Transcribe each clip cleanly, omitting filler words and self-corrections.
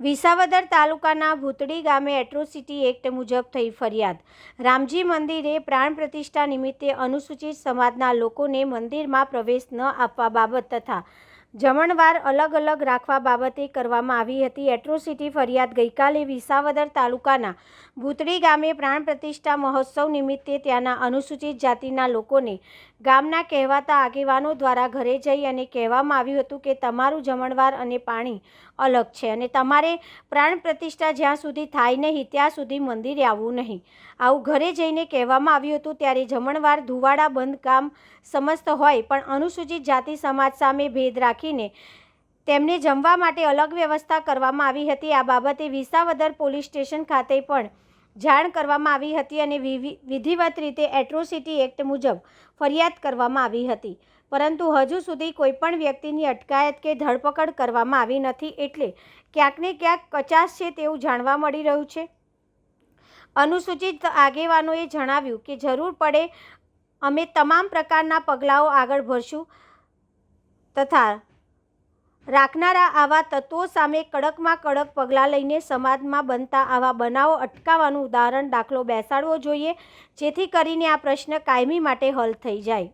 વિસાવદર તાલુકાના ભૂતડી ગામે atrocity act મુજબ થઈ ફરિયાદ। રામજી મંદિરે પ્રાણ પ્રતિષ્ઠા નિમિત્તે અનુસૂચિત સમાજના લોકોને મંદિરમાં પ્રવેશ ન આપવા બાબત તથા જમણવાર અલગ અલગ રાખવા બાબતે કરવામાં આવી હતી। એટ્રોસિટી ફરિયાદ ગઈકાલે વિસાવદર તાલુકાના ભૂતડી ગામે પ્રાણ પ્રતિષ્ઠા મહોત્સવ નિમિત્તે ત્યાંના અનુસૂચિત જાતિના લોકોને ગામના કહેવાતા આગેવાનો દ્વારા ઘરે જઈ અને કહેવામાં આવ્યું હતું કે તમારું જમણવાર અને પાણી અલગ છે અને તમારે પ્રાણ પ્રતિષ્ઠા જ્યાં સુધી થાય નહીં ત્યાં સુધી મંદિરે આવવું નહીં। આવું ઘરે જઈને કહેવામાં આવ્યું હતું। ત્યારે જમણવાર ધુવાડા બંધ કામ સમસ્ત હોય પણ અનુસૂચિત જાતિ સમાજ સામે ભેદ રાખીને તેમને જમવા માટે અલગ વ્યવસ્થા કરવામાં આવી હતી। આ બાબતે વિસાવદર પોલીસ સ્ટેશન ખાતે પણ જાણ કરવામાં આવી હતી અને વિધિવત રીતે એટ્રોસિટી એક્ટ મુજબ ફરિયાદ કરવામાં આવી હતી, પરંતુ હજુ સુધી કોઈપણ વ્યક્તિની અટકાયત કે ધરપકડ કરવામાં આવી નથી, એટલે ક્યાંક ને ક્યાંક કચાશ છે તેવું જાણવા મળી રહ્યું છે। અનુસૂચિત આગેવાનોએ જણાવ્યું કે જરૂર પડે અમે તમામ પ્રકારના પગલાઓ આગળ ભરશું તથા રાખનારા આવા તત્વો સામે કડકમાં કડક પગલાં લઈને સમાજમાં બનતા આવા બનાવો અટકાવવાનું ઉદાહરણ દાખલો બેસાડવો જોઈએ, જેથી કરીને આ પ્રશ્ન કાયમી માટે હલ થઈ જાય।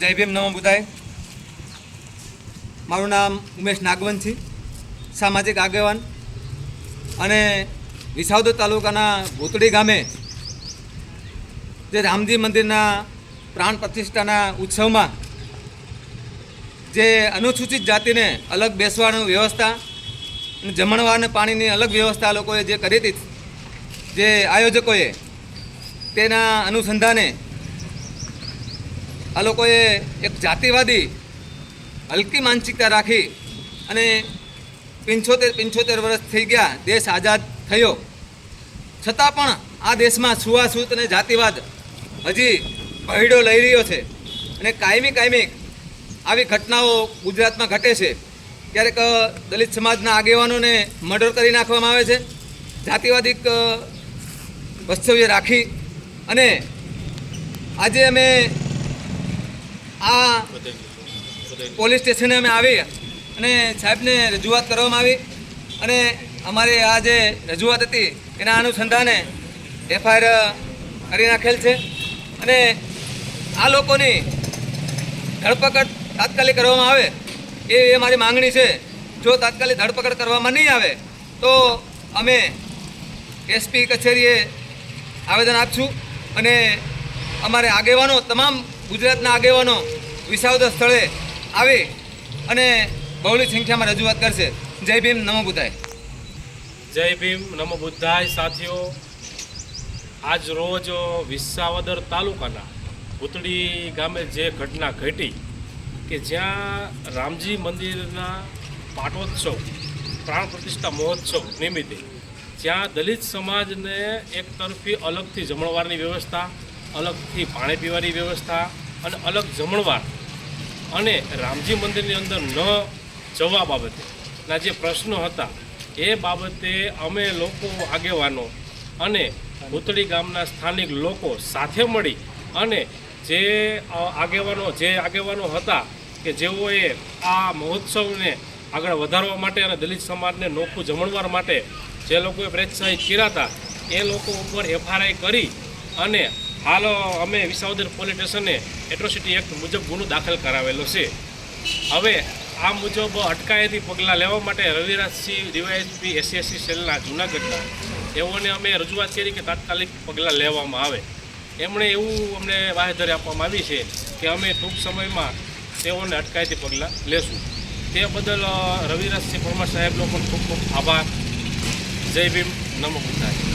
જય ભીમ, નમો બુદ્ધાય। મારું નામ ઉમેશ નાગવંશી, સામાજિક આગેવાન અને વિસાવદર તાલુકાના ભૂતડી ગામે જે રામજી મંદિરના પ્રાણ પ્રતિષ્ઠાના ઉત્સવમાં જે અનુસૂચિત જાતિને અલગ બેસવાની વ્યવસ્થા અને જમણવાર અને પાણીની અલગ વ્યવસ્થા લોકોએ જે કરી હતી, જે આયોજકોએ તેના અનુસંધાને આ લોકોએ એક જાતિવાદી હલકી માનસિકતા રાખી અને 75 વર્ષ થઈ ગયા, દેશ આઝાદ થયો છતાં પણ આ દેશમાં છૂઆછૂત અને જાતિવાદ હજી ભયડો લઈ રહ્યો છે અને કાયમી આવી ઘટનાઓ ગુજરાતમાં ઘટે છે। ક્યારેક દલિત સમાજના આગેવાનોને મર્ડર કરી નાખવામાં આવે છે, જાતિવાદી વસ્તવ્ય રાખી। અને આજે અમે આ પોલીસ સ્ટેશને અમે આવી અને સાહેબને રજૂઆત કરવામાં આવી અને અમારી આ જે રજૂઆત હતી એના અનુસંધાને FIR કરી નાખેલ છે અને આ લોકોની ધરપકડ તાત્કાલિક કરવામાં આવે એ મારી માંગણી છે। જો તાત્કાલિક ધરપકડ કરવામાં નહીં આવે તો અમે SP કચેરીએ આવેદન આપશું અને અમારે આગેવાનો, તમામ ગુજરાતના આગેવાનો વિસાવદર સ્થળે આવી અને બહોળી સંખ્યામાં રજૂઆત કરશે। જય ભીમ, નમો બુદ્ધાય। જય ભીમ, નમો બુદ્ધાય। સાથીઓ, આજ રોજ વિસાવદર તાલુકાના ભૂતડી ગામે જે ઘટના ઘટી કે જ્યાં રામજી મંદિરના પાટોત્સવ પ્રાણ પ્રતિષ્ઠા મહોત્સવ નિમિત્તે જ્યાં દલિત સમાજને એક તરફી અલગથી જમણવારની વ્યવસ્થા, અલગથી પાણી પીવાની વ્યવસ્થા અને અલગ જમણવાર અને રામજી મંદિરની અંદર ન જવા બાબતેના જે પ્રશ્નો હતા એ બાબતે અમે લોકો આગેવાનો અને ભૂતડી ગામના સ્થાનિક લોકો સાથે મળી અને જે આગેવાનો હતા કે જેઓએ આ મહોત્સવને આગળ વધારવા માટે અને દલિત સમાજને નોખું જમણવાર માટે જે લોકોએ પ્રોત્સાહિત કર્યા હતા એ લોકો ઉપર FIR કરી અને હાલ અમે વિસાવદર પોલીસ સ્ટેશને એટ્રોસિટી એક્ટ મુજબ ગુનો દાખલ કરાવેલો છે। હવે આ મુજબ અટકાયતી પગલાં લેવા માટે રવિરાજસિંહ DYSP SC સેલના જૂનાગઢના તેઓને અમે રજૂઆત કરી કે તાત્કાલિક પગલાં લેવામાં આવે। એમણે એવું અમને બાહેધરી આપવામાં આવી છે કે અમે ટૂંક સમયમાં તેઓને અટકાયતી પગલાં લેશું। તે બદલ રવિરાજસિંહ પરમાર સાહેબનો પણ ખૂબ ખૂબ આભાર। જય ભીમ, નમો બુદ્ધાય।